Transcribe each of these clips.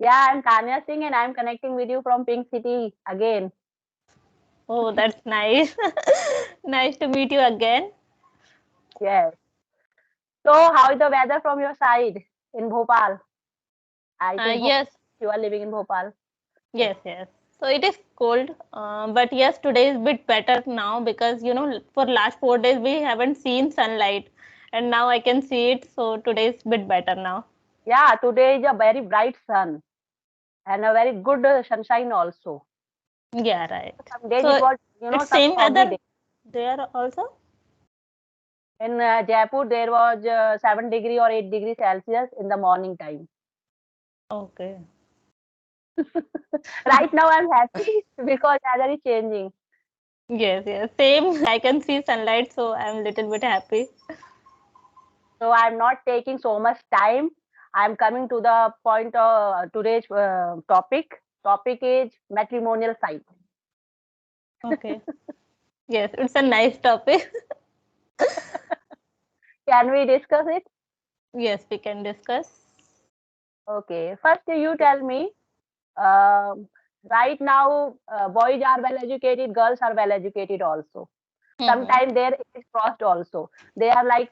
Yeah, I'm Tanya Singh and I'm connecting with you from Pink City again. Oh, that's nice. Nice to meet you again. Yes. So, how is the weather from your side in Bhopal? I think Yes, you are living in Bhopal. Yes. yes. So it is cold, but yes, today is bit better now because for last 4 days we haven't seen sunlight, and now I can see it. So today is bit better now. Yeah, today is a very bright sun and a very good sunshine also. Yeah, right. Some days it So was, it's some same foggy weather day. there also. In Jaipur, there was 7 degree or 8 degree Celsius in the morning time. Okay. Right now, I'm happy because weather is changing. Yes, yes. Same. I can see sunlight, so I'm little bit happy. So I'm not taking so much time. I'm coming to the point of today's topic. Topic is matrimonial site. Okay. Yes, it's a nice topic. Can we discuss it? Yes, we can discuss. Okay. First, you tell me. Um right now, boys are well educated, girls are well educated also. Mm-hmm. Sometimes there is crossed also. They are like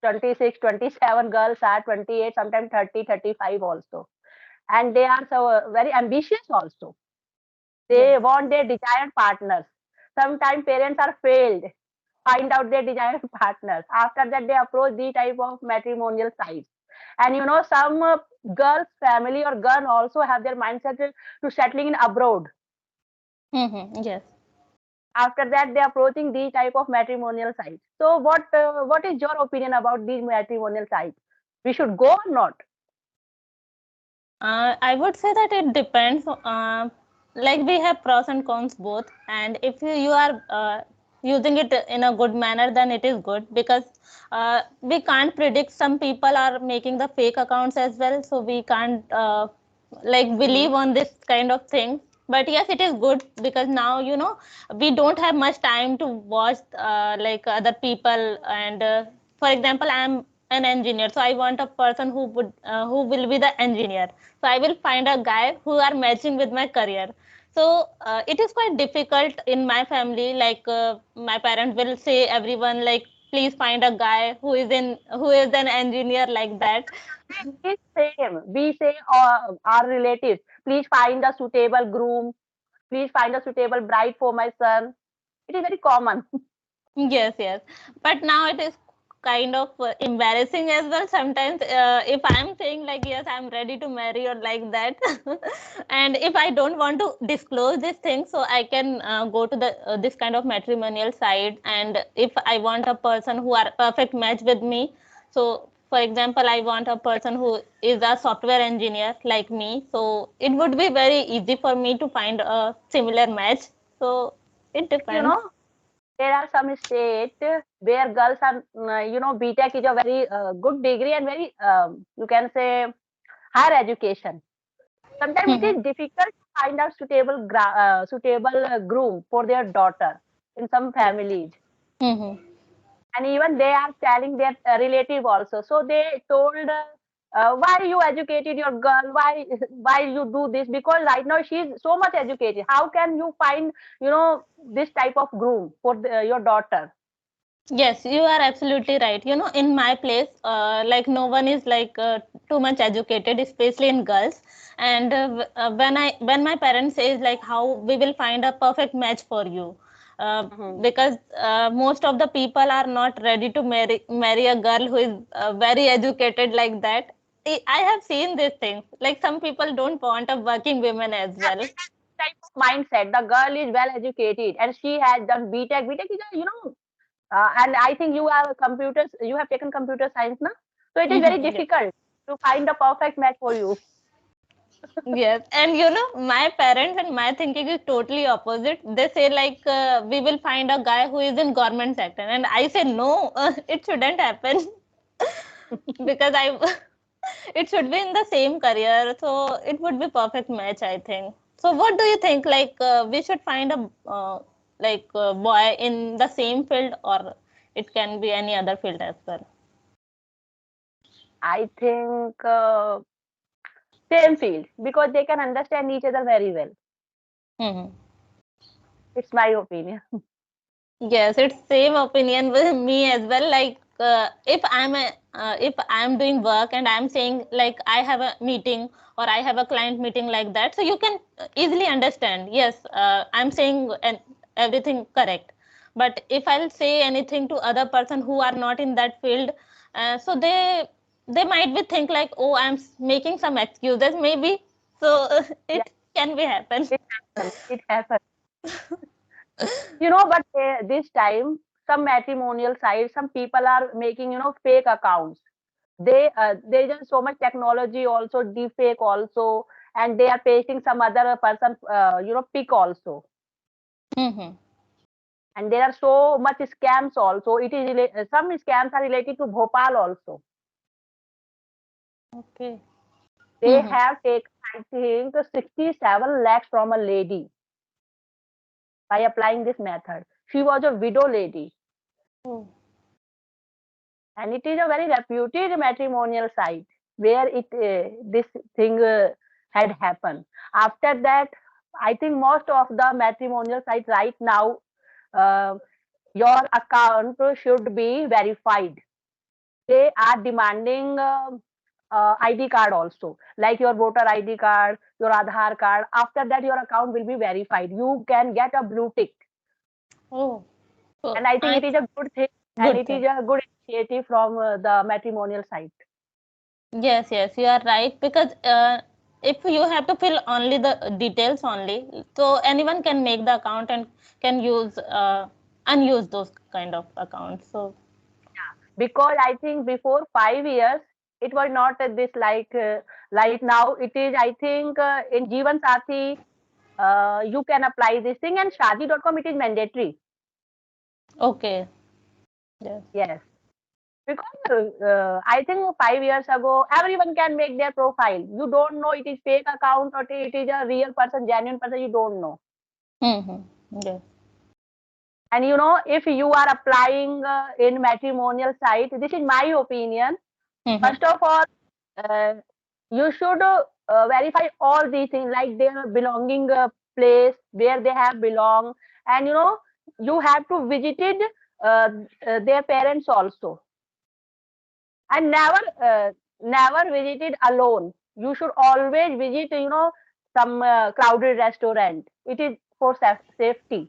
26, 27. Girls are 28, sometimes 30, 35 also. And they are so very ambitious also. Yes. They want their desired partners. Sometimes parents are failed, find out their desired partners. After that, they approach the type of matrimonial sites. And some girls' family or girl also have their mindset to settling in abroad. Mm-hmm. Yes. After that, they are approaching these type of matrimonial sites. So, what is your opinion about these matrimonial sites? We should go or not? I would say that it depends. Like we have pros and cons both, and if you are using it in a good manner, then it is good because we can't predict. Some people are making the fake accounts as well, so we can't like Mm-hmm. believe on this kind of thing. But yes, it is good because now we don't have much time to watch like other people. And for example, I'm an engineer, so I want a person who will be the engineer, so I will find a guy who are matching with my career. So it is quite difficult in my family, like my parents will say everyone like please find a guy who is an engineer like that. It's same. We say our relatives, please find a suitable groom. Please find a suitable bride for my son. It is very common. Yes, yes. But now it is kind of embarrassing as well sometimes if I'm saying like yes, I'm ready to marry or like that. And if I don't want to disclose this thing, so I can go to the this kind of matrimonial site, and if I want a person who are perfect match with me, so for example, I want a person who is a software engineer like me, so it would be very easy for me to find a similar match. So it You depends. know, there are some states where girls are, BTech is a very good degree and very, you can say, higher education. Sometimes it is difficult to find a suitable groom for their daughter in some Yes. families. Mm-hmm. And even they are telling their relative also. So they told, why you educated your girl? Why you do this? Because right now she is so much educated. How can you find this type of groom for your daughter? Yes, you are absolutely right. In my place, like no one is like too much educated, especially in girls. And when my parents says like how we will find a perfect match for you, Mhm. because most of the people are not ready to marry a girl who is very educated like that. I have seen these things. Like some people don't want a working woman as Yeah, well. type of mindset. The girl is well educated and she has done BTech. BTech is and I think you are computers. You have taken computer science, na? So it is very Mhm, yes. difficult to find a perfect match for you. Yes, and my parents and my thinking is totally opposite. They say like we will find a guy who is in government sector, and I say no, it shouldn't happen because I it should be in the same career, so it would be perfect match, I think. So, what do you think? Like we should find a boy in the same field, or it can be any other field as well. I think same field, because they can understand each other very well. Hmm. It's my opinion. Yes, it's same opinion with me as well. Like if I'm doing work and I'm saying like I have a meeting or I have a client meeting like that, so you can easily understand. Yes, I'm saying everything correct. But if I'll say anything to other person who are not in that field, so they might be think like, oh, I'm making some excuses maybe. So Yeah, it can be happen. it happens. It happens. But this time, some matrimonial sites, some people are making, fake accounts. There's just so much technology also, deep fake also, and they are pasting some other person, pic also. Hmm. And there are so much scams also. Some scams are related to Bhopal also. Okay. They Hmm. have taken, I think, 67 lakhs from a lady by applying this method. She was a widow lady, Oh. and it is a very reputed matrimonial site where this thing had happened. After that, I think most of the matrimonial sites right now, uh, your account should be verified. They are demanding ID card also, like your voter ID card, your Aadhaar card. After that, your account will be verified. You can get a blue tick, Oh. So and I think I it is a good thing, and good it is thing. a good initiative from the matrimonial site. Yes, yes, you are right. Because if you have to fill only the details only, so anyone can make the account and can use unuse those kind of accounts. So Because I think before 5 years, it was not this like now. It is, I think, in Jeevan Sathi, you can apply this thing, and Shaadi.com, it is mandatory. okay. Yes. Yes. Because I think 5 years ago, everyone can make their profile. You don't know it is fake account or it is a real person, genuine person. You don't know. Mm-hmm. Yes. And if you are applying in matrimonial site, this is my opinion. Mm-hmm. First of all, uh, you should verify all these things, like their belonging place, where they have belong, and you have to visited uh, their parents also. And never visited alone. You should always visit, some crowded restaurant. It is for safety.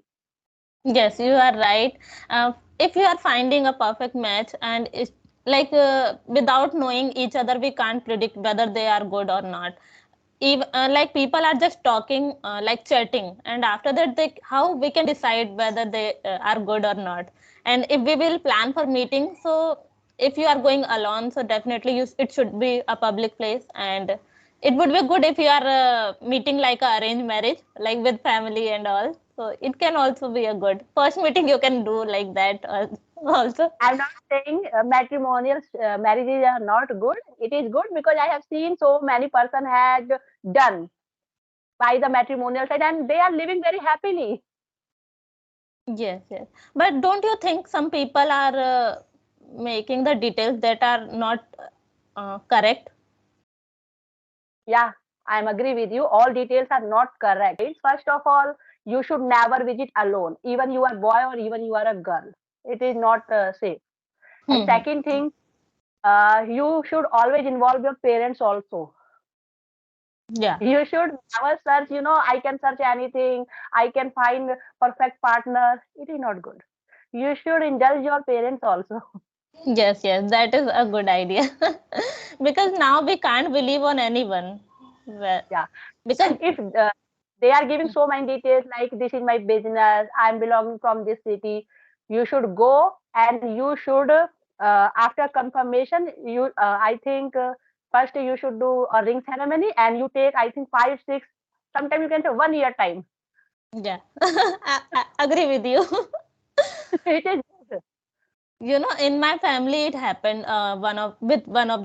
Yes, you are right. If you are finding a perfect match and it's like without knowing each other, we can't predict whether they are good or not. Even like people are just talking, like chatting, and after that, how we can decide whether they are good or not. And if we will plan for meeting, so if you are going alone, so definitely it should be a public place, and it would be good if you are meeting like a arranged marriage, like with family and all. So it can also be a good first meeting. You can do like that also. I'm not saying matrimonial marriages are not good. It is good because I have seen so many person had done by the matrimonial side, and they are living very happily. Yes, yes. But don't you think some people are making the details that are not correct? Yeah, I'm agree with you. All details are not correct. First of all, you should never visit alone, even you are boy or even you are a girl. It is not safe. And Hmm. second thing, you should always involve your parents also. Yeah. You should never search, I can search anything, I can find perfect partner. It is not good. You should indulge your parents also. Yes, yes. That is a good idea. Because now we can't believe on anyone. Well, Yeah. because And if they are giving so many details, like this is my business, I'm belonging from this city, you should go, and you should, after confirmation, I think, first you should do a ring ceremony, and you take, I think, 5, 6, sometimes you can say 1 year time. yeah, I agree with you. It is good. You know, in my family, it happened. One of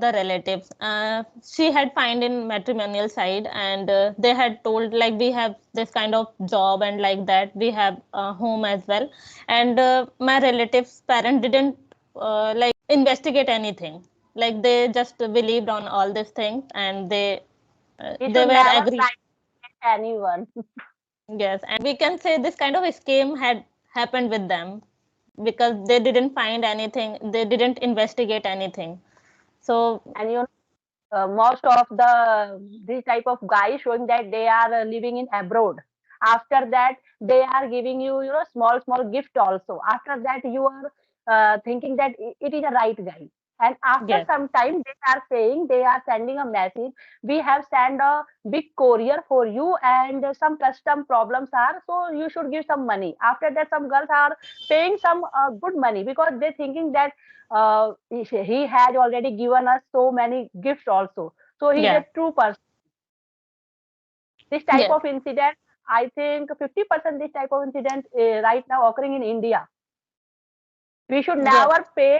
the relatives. She had find in matrimonial side, and they had told like we have this kind of job and like that we have a home as well. And my relative's parent didn't like investigate anything. Like they just believed on all these things, and they We They should were never agree. try to get anyone. Yes, and we can say this kind of scam had happened with them because they didn't find anything, they didn't investigate anything. So And most of this type of guys showing that they are living in abroad. After that, they are giving you, small gift also. After that, you are thinking that it is a right guy. And after yes, some time, they are saying, they are sending a message. We have sent a big courier for you, and some custom problems are, so you should give some money. After that, some girls are paying some good money because they thinking that he has already given us so many gifts also, so he's yeah, a true person. This type yes, of incident, I think 50% this type of incident right now occurring in India. We should yes, never pay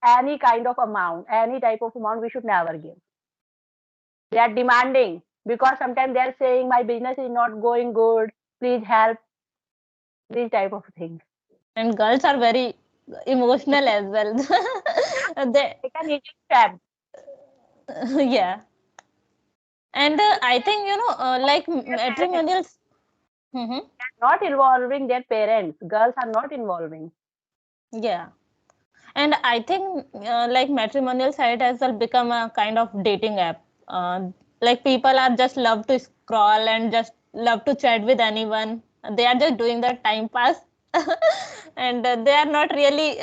any kind of amount, any type of amount we should never give. They are demanding because sometimes they are saying my business is not going good, please help, this type of thing. and girls are very emotional as well. They, They can easily trap. yeah, and I think like Their parents matrimonials. Hmm. not involving their parents. Girls are not involving. Yeah, and I think like matrimonial site as well become a kind of dating app. Like people are just love to scroll and just love to chat with anyone. They are just doing their time pass, and they are not really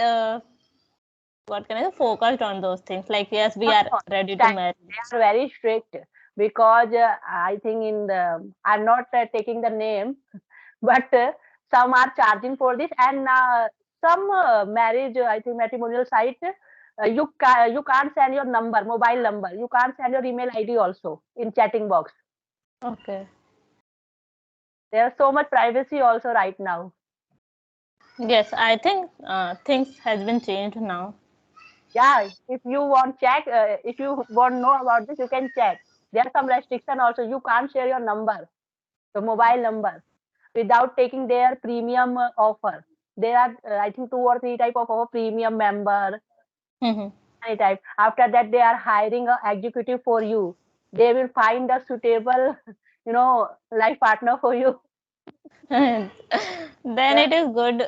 what can I say, focused on those things. Like yes, we No, are no, ready this to time marry. they are very strict because I think I'm not taking the name, but some are charging for this, and some marriage, I think matrimonial site, you can't send your number, mobile number, you can't send your email ID also in chatting box. Okay. There's so much privacy also right now. Yes, I think things has been changed now. Yeah, if you want check, if you want know about this, you can check. There's some restriction also. You can't share your number, the mobile number, without taking their premium offer. There are, I think, two or three type of offer, premium member, Mhm. any type. After that, they are hiring a executive for you. They will find a suitable, life partner for you. Then Yeah. it is good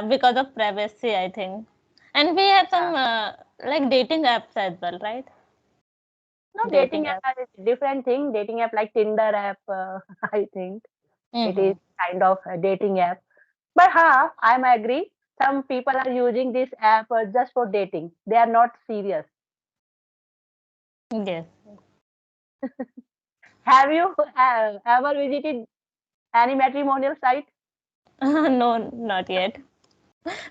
because of privacy, I think. And we have some Yeah. like dating apps as well, right? No, Dating dating app. app is different thing. Dating app like Tinder app, I think it is Mm-hmm. kind of a dating app. But I'm agree. Some people are using this app just for dating. They are not serious. Yes. Have you ever visited any matrimonial site? No, not yet.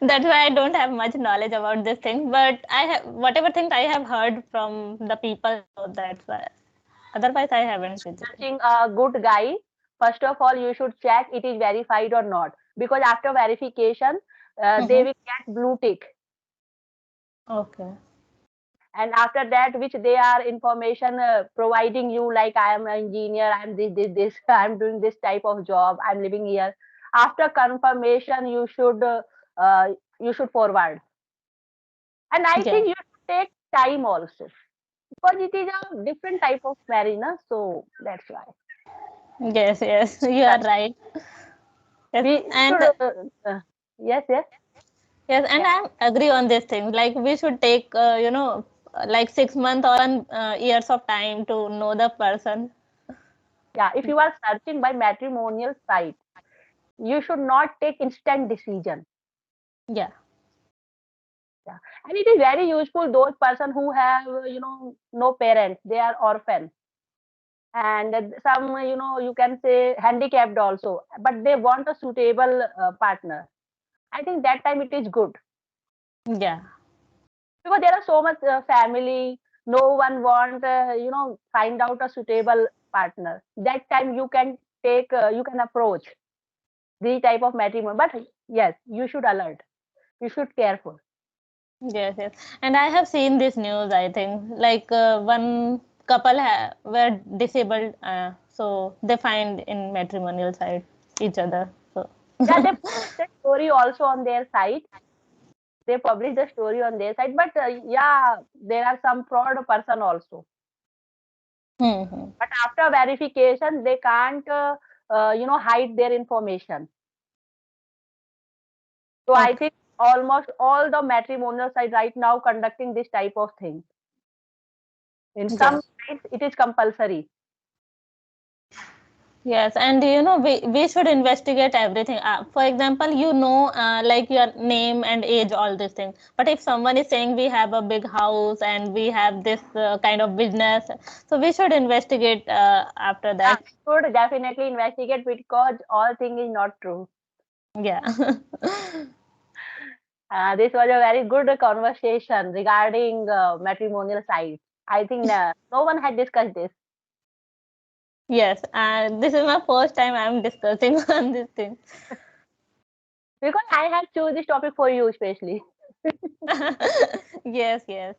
That's why I don't have much knowledge about this thing. But I have whatever things I have heard from the people, so that's why. Otherwise, I haven't visited. Searching a good guy, first of all, you should check it is verified or not. Because after verification, they Mm-hmm. will get blue tick. Okay. And after that, which they are information providing you, like I am an engineer, I'm this, I'm doing this type of job, I'm living here. After confirmation, uh, you should forward. And I Yeah. think you should take time also because it is a different type of marriage, na? So that's why Yes. Yes. You are right. Yes. we And should. Yes, yes, yes, and yeah, I agree on this thing. Like we should take, like 6 months or years of time to know the person. yeah. If you are searching by matrimonial site, you should not take instant decision. Yeah. Yeah, and it is very useful those person who have no parents, they are orphan, and some you can say handicapped also, but they want a suitable partner. I think that time it is good Yeah. because there are so much family, no one want find out a suitable partner. That time you can take you can approach the type of matrimony, but yes, you should alert, you should careful. Yes, yes. And I have seen this news, I think. Like one couple were disabled, so they find in matrimonial side each other. So Yeah, they publish the story also on their site. They publish the story on their site, but yeah, there are some fraud person also. Hmm. But after verification, they can't, hide their information. So I Okay. think almost all the matrimonial sites right now conducting this type of thing. In some Yes. sites, it is compulsory. Yes, and we should investigate everything. For example, like your name and age, all these things. But if someone is saying we have a big house and we have this kind of business, so we should investigate after Yeah, that. we should definitely investigate because all thing is not true. Yeah. This was a very good conversation regarding matrimonial sites. I think no one had discussed this Yes, this is my first time I'm discussing on this thing. because I have choose this topic for you especially. Yes, yes.